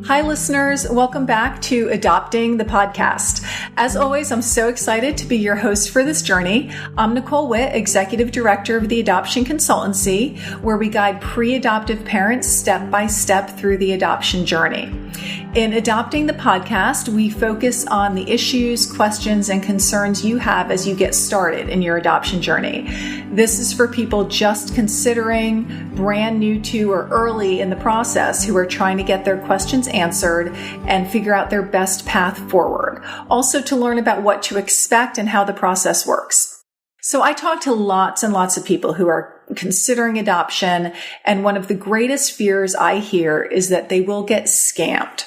Hi, listeners. Welcome back to Adopting the Podcast. As always, I'm so excited to be your host for this journey. I'm Nicole Witt, Executive Director of the Adoption Consultancy, where we guide pre-adoptive parents step by step through the adoption journey. In Adopting the Podcast, we focus on the issues, questions, and concerns you have as you get started in your adoption journey. This is for people just considering, brand new to, or early in the process who are trying to get their questions answered and figure out their best path forward. Also to learn about what to expect and how the process works. So I talk to lots and lots of people who are considering adoption, and one of the greatest fears I hear is that they will get scammed.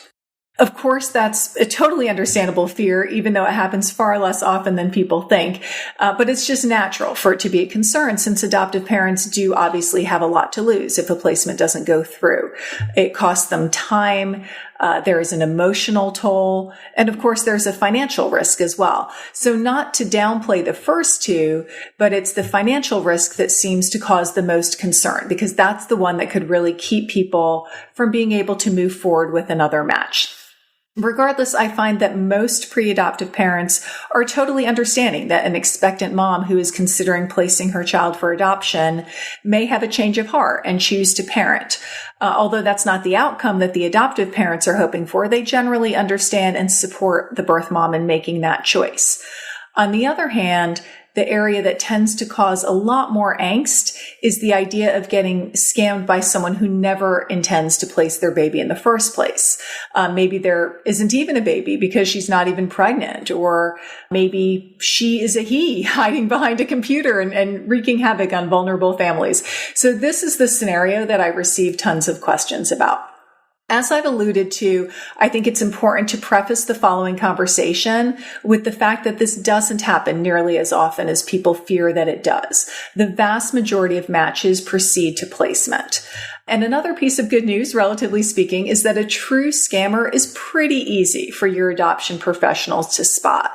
Of course, that's a totally understandable fear, even though it happens far less often than people think. But it's just natural for it to be a concern, since adoptive parents do obviously have a lot to lose if a placement doesn't go through. It costs them time. There is an emotional toll. And of course, there's a financial risk as well. So not to downplay the first two, but it's the financial risk that seems to cause the most concern, because that's the one that could really keep people from being able to move forward with another match. Regardless, I find that most pre-adoptive parents are totally understanding that an expectant mom who is considering placing her child for adoption may have a change of heart and choose to parent. Although that's not the outcome that the adoptive parents are hoping for, they generally understand and support the birth mom in making that choice. On the other hand, the area that tends to cause a lot more angst is the idea of getting scammed by someone who never intends to place their baby in the first place. Maybe there isn't even a baby because she's not even pregnant, or maybe she is a he hiding behind a computer and wreaking havoc on vulnerable families. So this is the scenario that I receive tons of questions about. As I've alluded to, I think it's important to preface the following conversation with the fact that this doesn't happen nearly as often as people fear that it does. The vast majority of matches proceed to placement. And another piece of good news, relatively speaking, is that a true scammer is pretty easy for your adoption professionals to spot.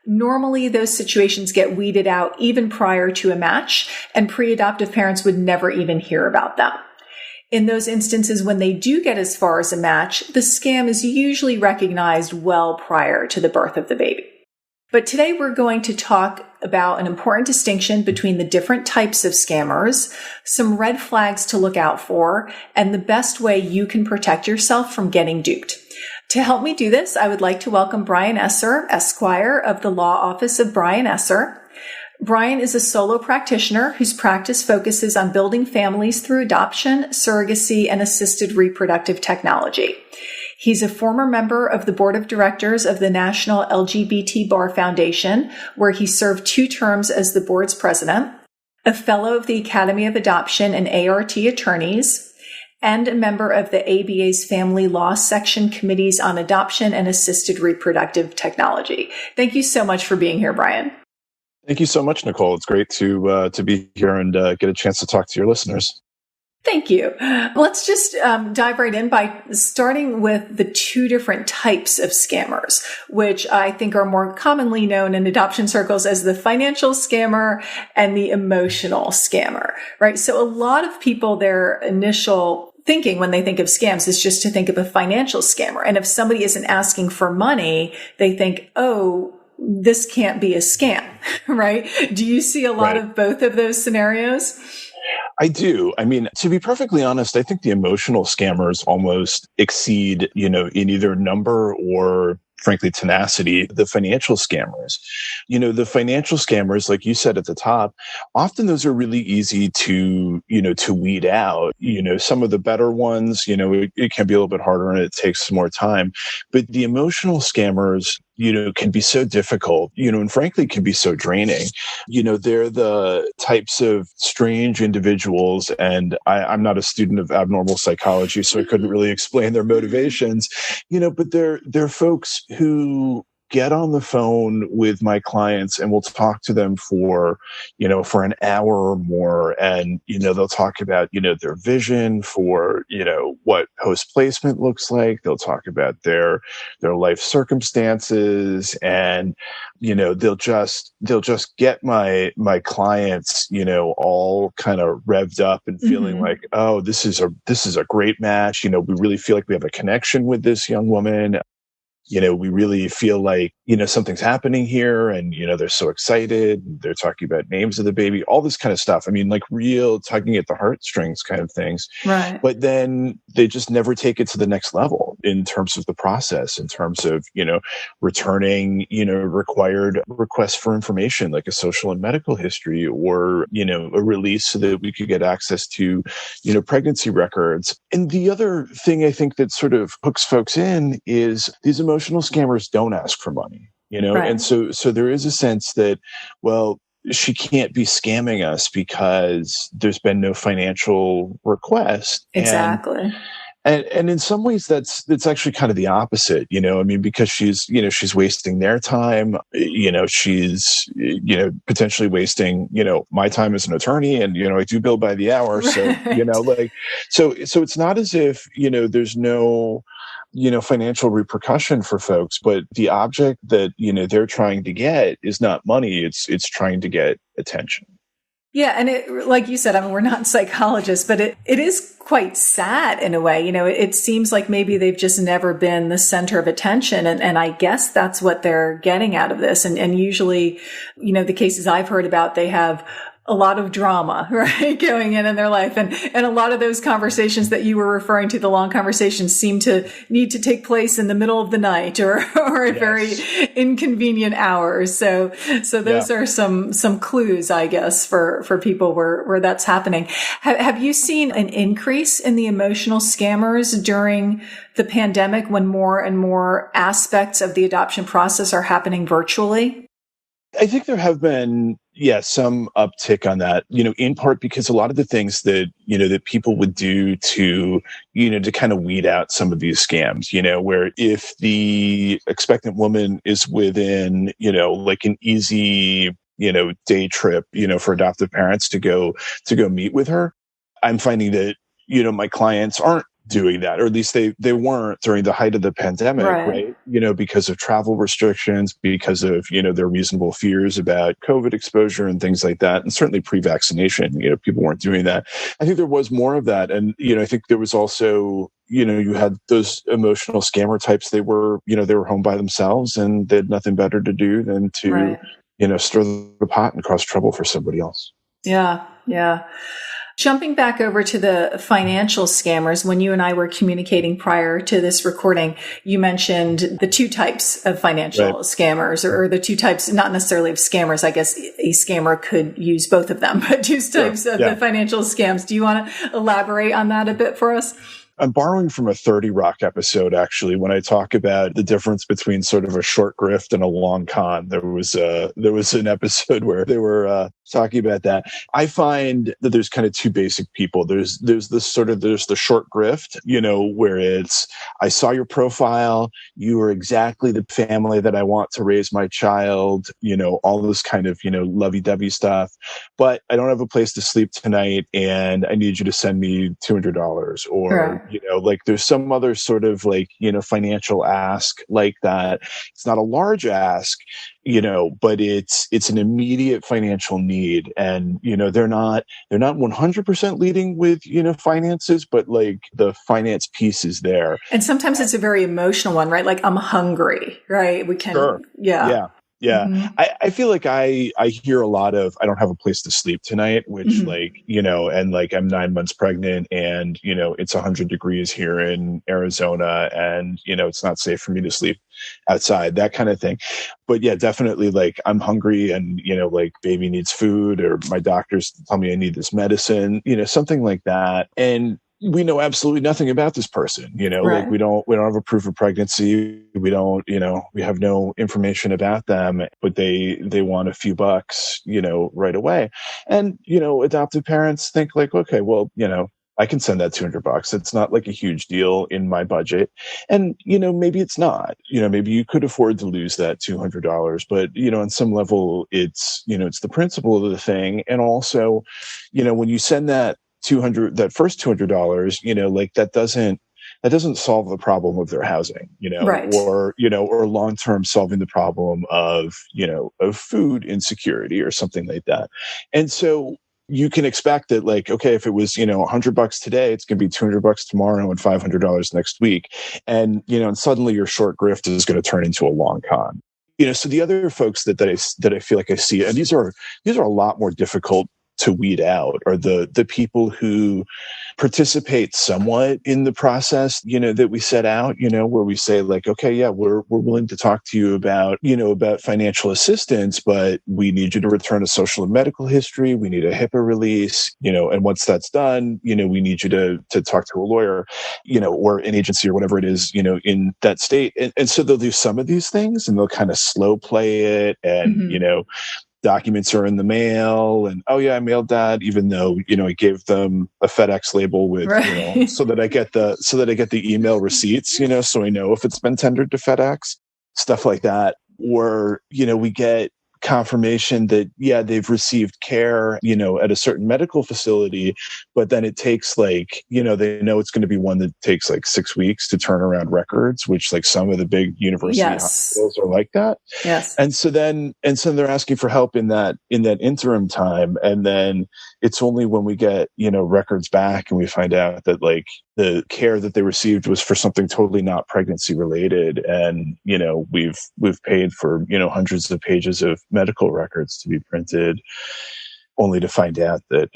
Normally, those situations get weeded out even prior to a match, and pre-adoptive parents would never even hear about them. In those instances, when they do get as far as a match, the scam is usually recognized well prior to the birth of the baby. But today we're going to talk about an important distinction between the different types of scammers, some red flags to look out for, and the best way you can protect yourself from getting duped. To help me do this, I would like to welcome Brian Esser, Esquire of the Law Office of Brian Esser. Brian is a solo practitioner whose practice focuses on building families through adoption, surrogacy, and assisted reproductive technology. He's a former member of the board of directors of the National LGBT Bar Foundation, where he served 2 terms as the board's president, a fellow of the Academy of Adoption and ART attorneys, and a member of the ABA's Family Law Section Committees on Adoption and Assisted Reproductive Technology. Thank you so much for being here, Brian. Thank you so much, Nicole. It's great to be here and get a chance to talk to your listeners. Thank you. Let's just dive right in by starting with the 2 different types of scammers, which I think are more commonly known in adoption circles as the financial scammer and the emotional scammer, right? So a lot of people, their initial thinking when they think of scams is just to think of a financial scammer. And if somebody isn't asking for money, they think, oh, this can't be a scam, right? Do you see a lot of both of those scenarios? I do. I mean, to be perfectly honest, I think the emotional scammers almost exceed, in either number or frankly, tenacity, the financial scammers. The financial scammers, like you said at the top, often those are really easy to weed out. Some of the better ones, it can be a little bit harder and it takes more time. But the emotional scammers, can be so difficult, and frankly can be so draining. They're the types of strange individuals, and I'm not a student of abnormal psychology, so I couldn't really explain their motivations, but they're folks who get on the phone with my clients and we'll talk to them for, for an hour or more. And, they'll talk about, their vision for, what post-placement looks like. They'll talk about their life circumstances, and, they'll just get my clients, all kind of revved up and feeling like, oh, this is a great match. We really feel like we have a connection with this young woman. We really feel like, something's happening here, and, they're so excited. They're talking about names of the baby, all this kind of stuff. I mean, like real tugging at the heartstrings kind of things. Right. But then they just never take it to the next level in terms of the process, in terms of, returning, required requests for information like a social and medical history, or, a release so that we could get access to, pregnancy records. And the other thing I think that sort of hooks folks in is these emotional scammers don't ask for money, Right. And so there is a sense that, well, she can't be scamming us because there's been no financial request. Exactly. And in some ways that's actually kind of the opposite, because she's wasting their time, she's, potentially wasting, my time as an attorney, and, I do bill by the hour. Right. So, so it's not as if, there's no, financial repercussion for folks, but the object that, they're trying to get is not money. It's trying to get attention. Yeah. And it, like you said, I mean, we're not psychologists, but it is quite sad in a way. It seems like maybe they've just never been the center of attention. And I guess that's what they're getting out of this. And usually, the cases I've heard about, they have a lot of drama, right, going in their life. And a lot of those conversations that you were referring to, the long conversations, seem to need to take place in the middle of the night or at very inconvenient hours. So those are some clues, I guess, for people where that's happening. Have you seen an increase in the emotional scammers during the pandemic when more and more aspects of the adoption process are happening virtually? I think there have been, some uptick on that, in part because a lot of the things that, that people would do to, to kind of weed out some of these scams, where if the expectant woman is within, like an easy, day trip, for adoptive parents to go meet with her, I'm finding that, my clients aren't doing that, or at least they weren't during the height of the pandemic, right? Because of travel restrictions, because of, their reasonable fears about COVID exposure and things like that. And certainly pre-vaccination, people weren't doing that. I think there was more of that. And, I think there was also, you had those emotional scammer types. They were home by themselves and they had nothing better to do than to, stir the pot and cause trouble for somebody else. Yeah. Yeah. Jumping back over to the financial scammers, when you and I were communicating prior to this recording, you mentioned the two types of financial scammers, or the two types, not necessarily of scammers. I guess a scammer could use both of them, but two types of the financial scams. Do you want to elaborate on that a bit for us? I'm borrowing from a 30 Rock episode, actually, when I talk about the difference between sort of a short grift and a long con. There was an episode where they were talking about that. I find that there's kind of two basic people. There's the short grift, where it's, I saw your profile, you are exactly the family that I want to raise my child, all this kind of, lovey-dovey stuff, but I don't have a place to sleep tonight and I need you to send me $200, or, there's some other sort of financial ask like that. It's not a large ask, but it's an immediate financial need. And, they're not 100% leading with, finances, but the finance piece is there. And sometimes it's a very emotional one, right? Like, I'm hungry, right? We can, Sure. Yeah. Mm-hmm. I feel like I hear a lot of, I don't have a place to sleep tonight, which and I'm 9 months pregnant and, it's 100 degrees here in Arizona and, it's not safe for me to sleep outside, that kind of thing. But yeah, definitely I'm hungry and, baby needs food, or my doctors tell me I need this medicine, something like that. And we know absolutely nothing about this person, Right. we don't have a proof of pregnancy. We don't, we have no information about them, but they want a few bucks, right away. And, adoptive parents think okay, well, I can send that $200. It's not like a huge deal in my budget. And, maybe it's not, maybe you could afford to lose that $200, but, on some level, it's the principle of the thing. And also, when you send that first $200, like that doesn't solve the problem of their housing, Right. or long-term solving the problem of food insecurity or something like that. And so you can expect that, like, okay, if it was, $100 today, it's going to be $200 tomorrow and $500 next week. And, and suddenly your short grift is going to turn into a long con. So the other folks that I feel like I see, and these are a lot more difficult to weed out, are the people who participate somewhat in the process, that we set out, where we say, like, okay, yeah, we're willing to talk to you about financial assistance, but we need you to return a social and medical history. We need a HIPAA release, and once that's done, we need you to talk to a lawyer, or an agency or whatever it is, in that state. And so they'll do some of these things and they'll kind of slow play it. And, documents are in the mail, and oh yeah, I mailed that, even though I gave them a FedEx label with Right. so that I get the email receipts, so I know if it's been tendered to FedEx, stuff like that. Or we get confirmation that they've received care at a certain medical facility, but then it takes they know it's going to be one that takes like 6 weeks to turn around records, which like some of the big university hospitals are like that. Yes. And so they're asking for help in that interim time, and then it's only when we get records back and we find out that like the care that they received was for something totally not pregnancy related, and we've paid for hundreds of pages of medical records to be printed, only to find out that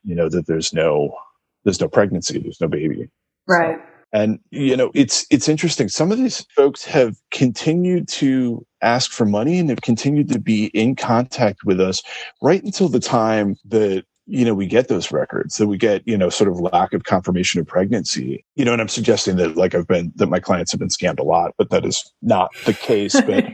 that there's no pregnancy, there's no baby. Right. So, and it's interesting. Some of these folks have continued to ask for money and have continued to be in contact with us right until the time that we get those records, that we get, sort of lack of confirmation of pregnancy, and I'm suggesting that that my clients have been scammed a lot, but that is not the case. But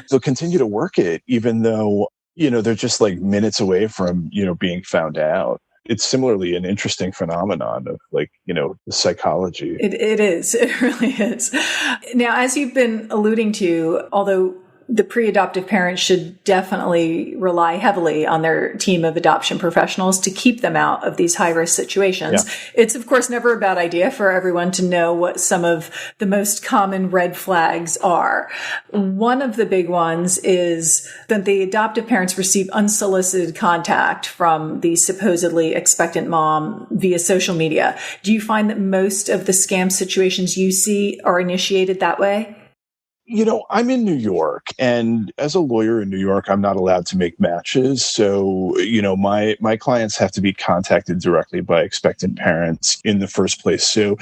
they'll continue to work it, even though, they're just like minutes away from, being found out. It's similarly an interesting phenomenon of the psychology. It is. It really is. Now, as you've been alluding to, although the pre-adoptive parents should definitely rely heavily on their team of adoption professionals to keep them out of these high-risk situations. Yeah. It's, of course, never a bad idea for everyone to know what some of the most common red flags are. One of the big ones is that the adoptive parents receive unsolicited contact from the supposedly expectant mom via social media. Do you find that most of the scam situations you see are initiated that way? I'm in New York, and as a lawyer in New York, I'm not allowed to make matches. So, my clients have to be contacted directly by expectant parents in the first place. So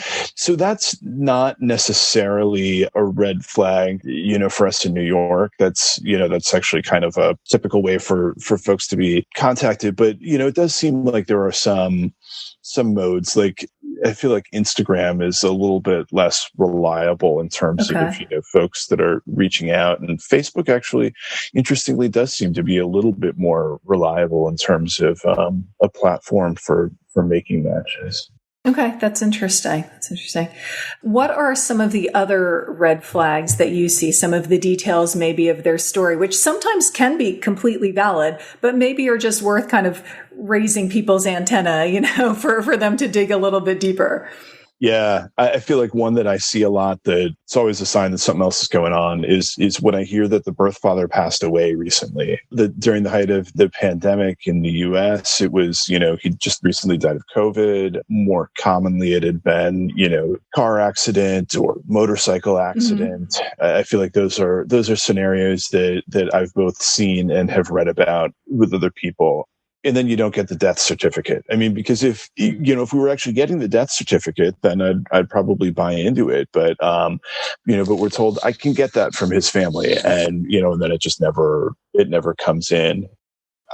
that's not necessarily a red flag, for us in New York. That's actually kind of a typical way for folks to be contacted. But, it does seem like there are some modes. Like, I feel like Instagram is a little bit less reliable in terms of folks that are reaching out, and Facebook actually, interestingly, does seem to be a little bit more reliable in terms of a platform for making matches. Okay, that's interesting. What are some of the other red flags that you see, some of the details maybe of their story, which sometimes can be completely valid, but maybe are just worth kind of raising people's antenna, for them to dig a little bit deeper? Yeah, I feel like one that I see a lot, that it's always a sign that something else is going on, is when I hear that the birth father passed away recently. During the height of the pandemic in the US, it was, he just recently died of COVID. More commonly, it had been, car accident or motorcycle accident. Mm-hmm. I feel like those are scenarios that I've both seen and have read about with other people. And then you don't get the death certificate. I mean, because if we were actually getting the death certificate, then I'd probably buy into it. But, but we're told I can get that from his family, and, and then it never comes in.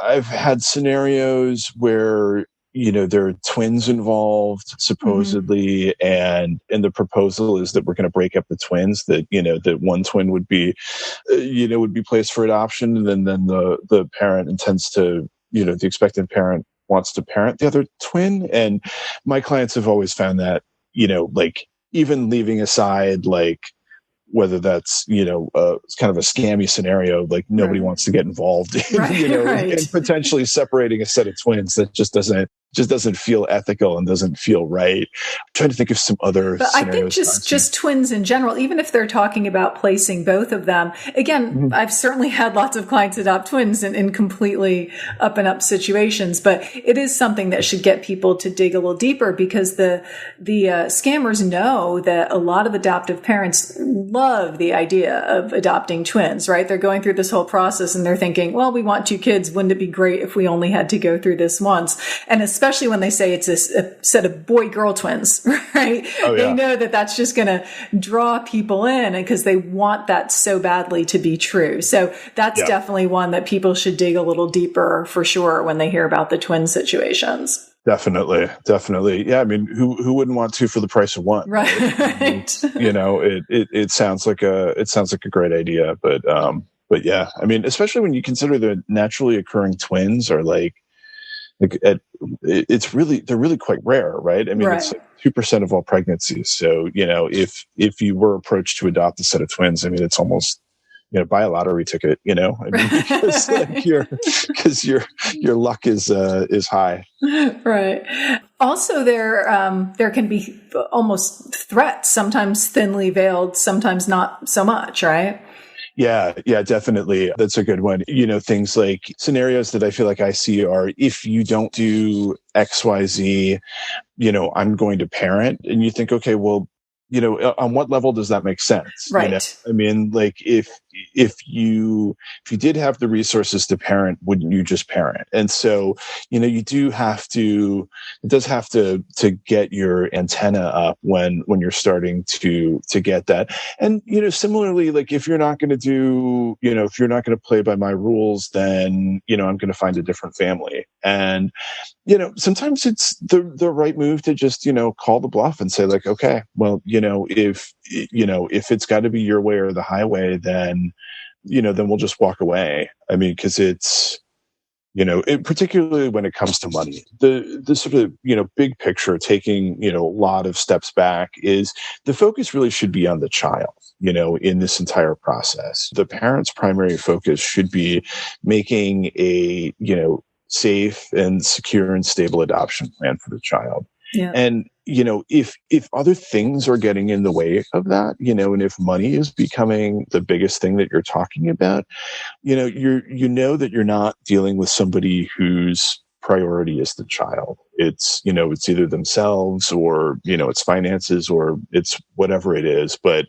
I've had scenarios where, there are twins involved, supposedly, mm-hmm. and the proposal is that we're going to break up the twins, that, that one twin would be placed for adoption, and then the parent intends to, the expectant parent wants to parent the other twin. And my clients have always found that, like even leaving aside, like, whether that's, it's kind of a scammy scenario, like nobody wants to get involved in, in potentially separating a set of twins. That just doesn't feel ethical and doesn't feel right. I'm trying to think of some other but scenarios. I think just twins in general, even if they're talking about placing both of them, again, I've certainly had lots of clients adopt twins in completely up and up situations, but it is something that should get people to dig a little deeper, because the scammers know that a lot of adoptive parents love the idea of adopting twins, right? They're going through this whole process and they're thinking, well, we want 2 kids. Wouldn't it be great if we only had to go through this once? And especially when they say it's a set of boy-girl twins, right? Oh, yeah. They know that that's just going to draw people in because they want that so badly to be true. So that's definitely one that people should dig a little deeper for sure when they hear about the twin situations. Definitely. Yeah. I mean, who wouldn't want 2 for the price of 1? Right. It sounds like a great idea, but yeah, I mean, especially when you consider the naturally occurring twins are they're really quite rare, right? I mean, it's like 2% of all pregnancies. So, if you were approached to adopt a set of twins, I mean, it's almost, buy a lottery ticket, I mean, because your luck is high. Right. Also, there can be almost threats, sometimes thinly veiled, sometimes not so much, right? Yeah, definitely. That's a good one. Things like scenarios that I feel like I see are, if you don't do X, Y, Z, I'm going to parent. And you think, okay, well, on what level does that make sense? Right. I mean, like if you did have the resources to parent, wouldn't you just parent? And so, it does have to get your antenna up when you're starting to get that. And, similarly, like if you're not going to play by my rules, then, I'm going to find a different family. And, sometimes it's the right move to just, call the bluff and say like, okay, well, if it's got to be your way or the highway, then we'll just walk away. I mean, because it's, particularly when it comes to money, the sort of, big picture, taking, a lot of steps back, is the focus really should be on the child, in this entire process. The parent's primary focus should be making a, safe and secure and stable adoption plan for the child. Yeah. And, if other things are getting in the way of that, and if money is becoming the biggest thing that you're talking about, that you're not dealing with somebody whose priority is the child. It's, it's either themselves or, it's finances or it's whatever it is, but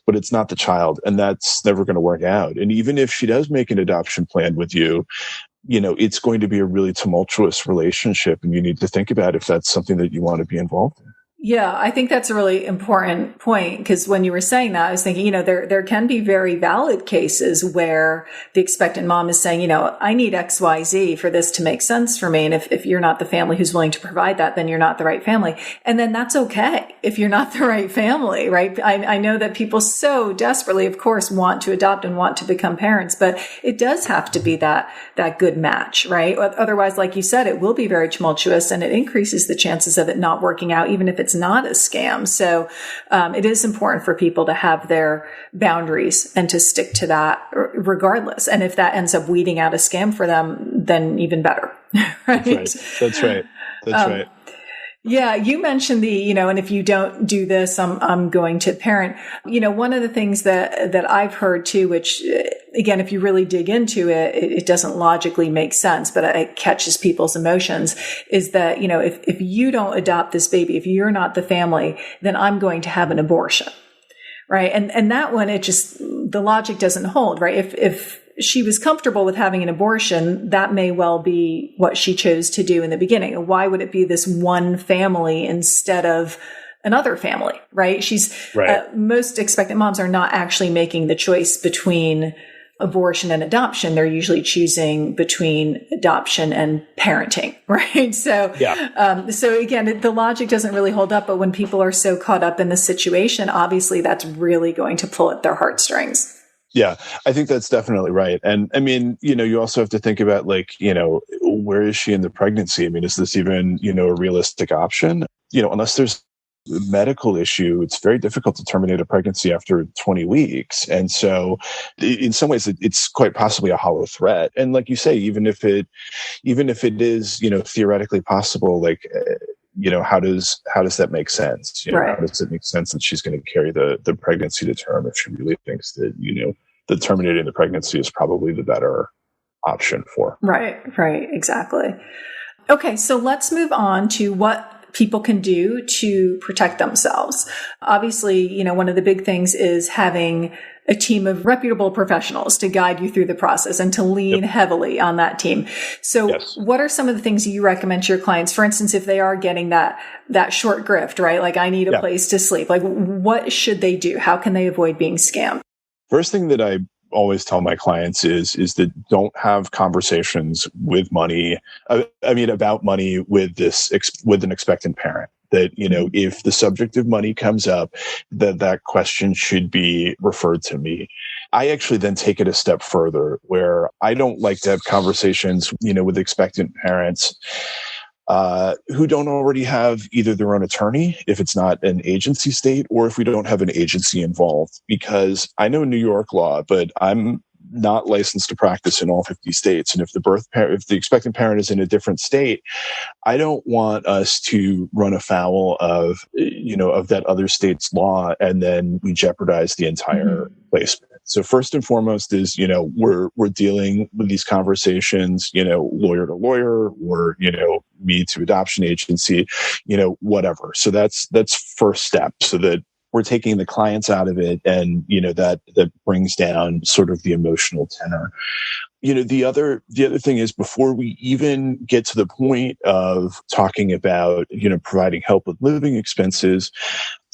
it's not the child, and that's never going to work out. And even if she does make an adoption plan with you, it's going to be a really tumultuous relationship, and you need to think about if that's something that you want to be involved in. Yeah, I think that's a really important point, because when you were saying that, I was thinking, there can be very valid cases where the expectant mom is saying, I need X, Y, Z for this to make sense for me. And if you're not the family who's willing to provide that, then you're not the right family. And then that's okay if you're not the right family, right? I know that people so desperately, of course, want to adopt and want to become parents, but it does have to be that good match, right? Otherwise, like you said, it will be very tumultuous, and it increases the chances of it not working out, even if it's not a scam. So it is important for people to have their boundaries and to stick to that regardless. And if that ends up weeding out a scam for them, then even better. Right? That's right. Yeah, you mentioned and if you don't do this, I'm going to parent. One of the things that I've heard too, which again, if you really dig into it, it doesn't logically make sense, but it catches people's emotions, is that, if you don't adopt this baby, if you're not the family, then I'm going to have an abortion. Right. And that one, the logic doesn't hold, right? If she was comfortable with having an abortion, that may well be what she chose to do in the beginning. Why would it be this one family instead of another family, right? Most expectant moms are not actually making the choice between abortion and adoption. They're usually choosing between adoption and parenting, right? So, so again, the logic doesn't really hold up, but when people are so caught up in the situation, obviously that's really going to pull at their heartstrings. Yeah, I think that's definitely right. And I mean, you also have to think about like, where is she in the pregnancy? I mean, is this even, a realistic option? Unless there's a medical issue, it's very difficult to terminate a pregnancy after 20 weeks. And so in some ways, it's quite possibly a hollow threat. And like you say, even if it is, theoretically possible, like, how does that make sense? How Right. does it make sense that she's going to carry the pregnancy to term if she really thinks that, that terminating the pregnancy is probably the better option for. Right. Exactly. Okay, so let's move on to what people can do to protect themselves. Obviously, one of the big things is having a team of reputable professionals to guide you through the process and to lean heavily on that team. So Yes. what are some of the things you recommend to your clients? For instance, if they are getting that short grift, right? Like, I need a place to sleep. Like, what should they do? How can they avoid being scammed? First thing that I always tell my clients is that don't have conversations with money. About money with an expectant parent. That, if the subject of money comes up, that question should be referred to me. I actually then take it a step further where I don't like to have conversations, with expectant parents who don't already have either their own attorney, if it's not an agency state, or if we don't have an agency involved. Because I know New York law, but I'm not licensed to practice in all 50 states. And if if the expectant parent is in a different state, I don't want us to run afoul of, of that other state's law, and then we jeopardize the entire placement. So first and foremost is, we're dealing with these conversations, lawyer to lawyer, or, me to adoption agency, whatever. So that's first step, so that we're taking the clients out of it, and, that brings down sort of the emotional tenor. The other thing is, before we even get to the point of talking about, providing help with living expenses,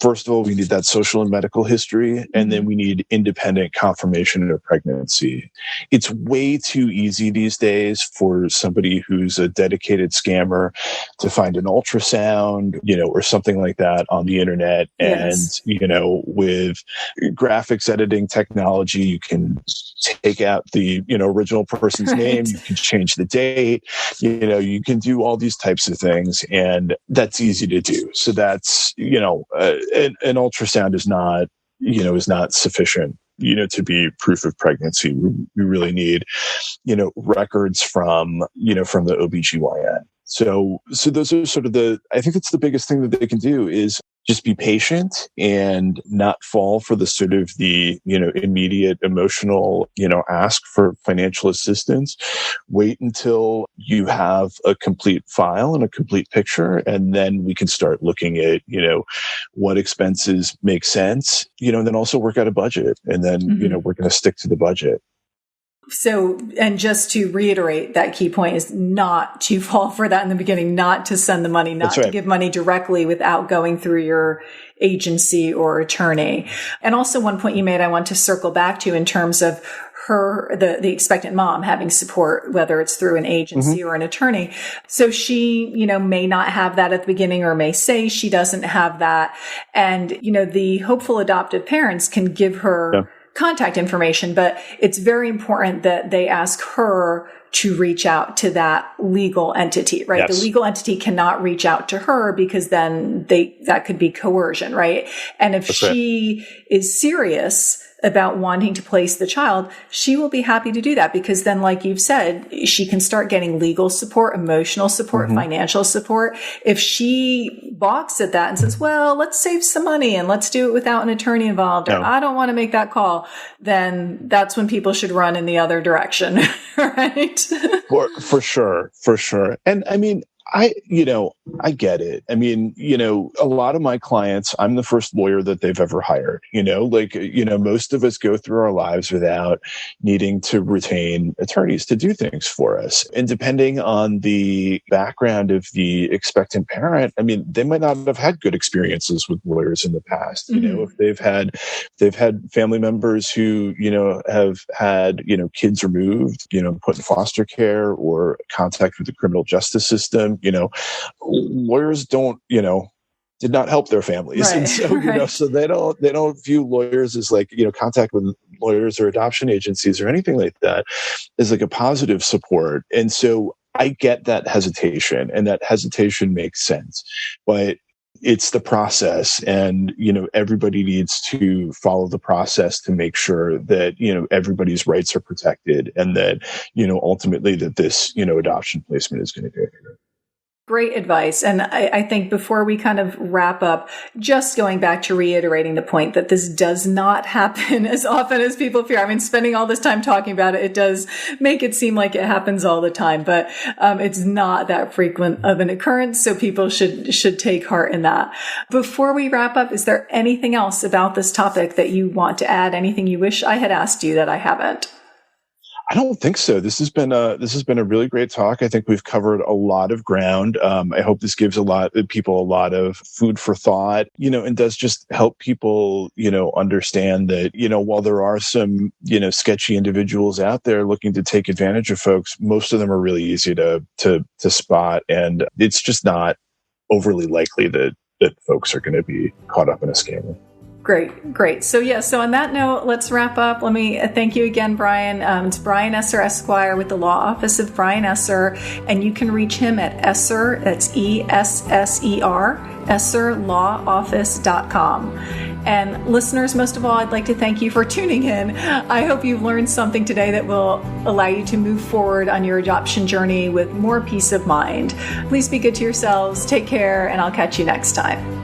first of all, we need that social and medical history, and then we need independent confirmation of pregnancy. It's way too easy these days for somebody who's a dedicated scammer to find an ultrasound, or something like that on the internet. Yes. And, with graphics editing technology, you can take out the, original person's name, you can change the date, you can do all these types of things, and that's easy to do. So that's, an ultrasound is not sufficient, to be proof of pregnancy. We really need, records from the OBGYN. So those are sort of I think that's the biggest thing that they can do, is just be patient and not fall for the sort of the, immediate emotional, ask for financial assistance. Wait until you have a complete file and a complete picture, and then we can start looking at, what expenses make sense, and then also work out a budget. And then, we're going to stick to the budget. So, and just to reiterate, that key point is not to fall for that in the beginning, not to send the money, not to give money directly without going through your agency or attorney. And also, one point you made, I want to circle back to in terms of the expectant mom having support, whether it's through an agency or an attorney. So she, may not have that at the beginning, or may say she doesn't have that. And, the hopeful adoptive parents can give her contact information, but it's very important that they ask her to reach out to that legal entity, right? Yes. The legal entity cannot reach out to her, because then that could be coercion, right? And if she is serious about wanting to place the child, she will be happy to do that, because then, like you've said, she can start getting legal support, emotional support, financial support. If she balks at that and says, well, let's save some money and let's do it without an attorney involved, or I don't want to make that call, then that's when people should run in the other direction, right? For sure. And I mean, I get it. I mean, a lot of my clients, I'm the first lawyer that they've ever hired, most of us go through our lives without needing to retain attorneys to do things for us. And depending on the background of the expectant parent, I mean, they might not have had good experiences with lawyers in the past. If they've had family members who, have had, kids removed, put in foster care, or contact with the criminal justice system, lawyers did not help their families. Right, and so, so they don't view lawyers as like, contact with lawyers or adoption agencies or anything like that as like a positive support. And so I get that hesitation, and that hesitation makes sense, but it's the process, and, everybody needs to follow the process to make sure that, everybody's rights are protected, and that, ultimately that this, adoption placement is going to go through. Great advice. And I think before we kind of wrap up, just going back to reiterating the point that this does not happen as often as people fear. I mean, spending all this time talking about it, it does make it seem like it happens all the time, but it's not that frequent of an occurrence. So people should take heart in that. Before we wrap up, is there anything else about this topic that you want to add? Anything you wish I had asked you that I haven't? I don't think so. This has been a really great talk. I think we've covered a lot of ground. I hope this gives people a lot of food for thought, and does just help people, understand that, while there are some, sketchy individuals out there looking to take advantage of folks, most of them are really easy to spot. And it's just not overly likely that folks are going to be caught up in a scam. Great. So on that note, let's wrap up. Let me thank you again, Brian. It's Brian Esser, Esquire, with the Law Office of Brian Esser, and you can reach him at Esser, that's ESSER, EsserLawOffice.com. And listeners, most of all, I'd like to thank you for tuning in. I hope you've learned something today that will allow you to move forward on your adoption journey with more peace of mind. Please be good to yourselves, take care, and I'll catch you next time.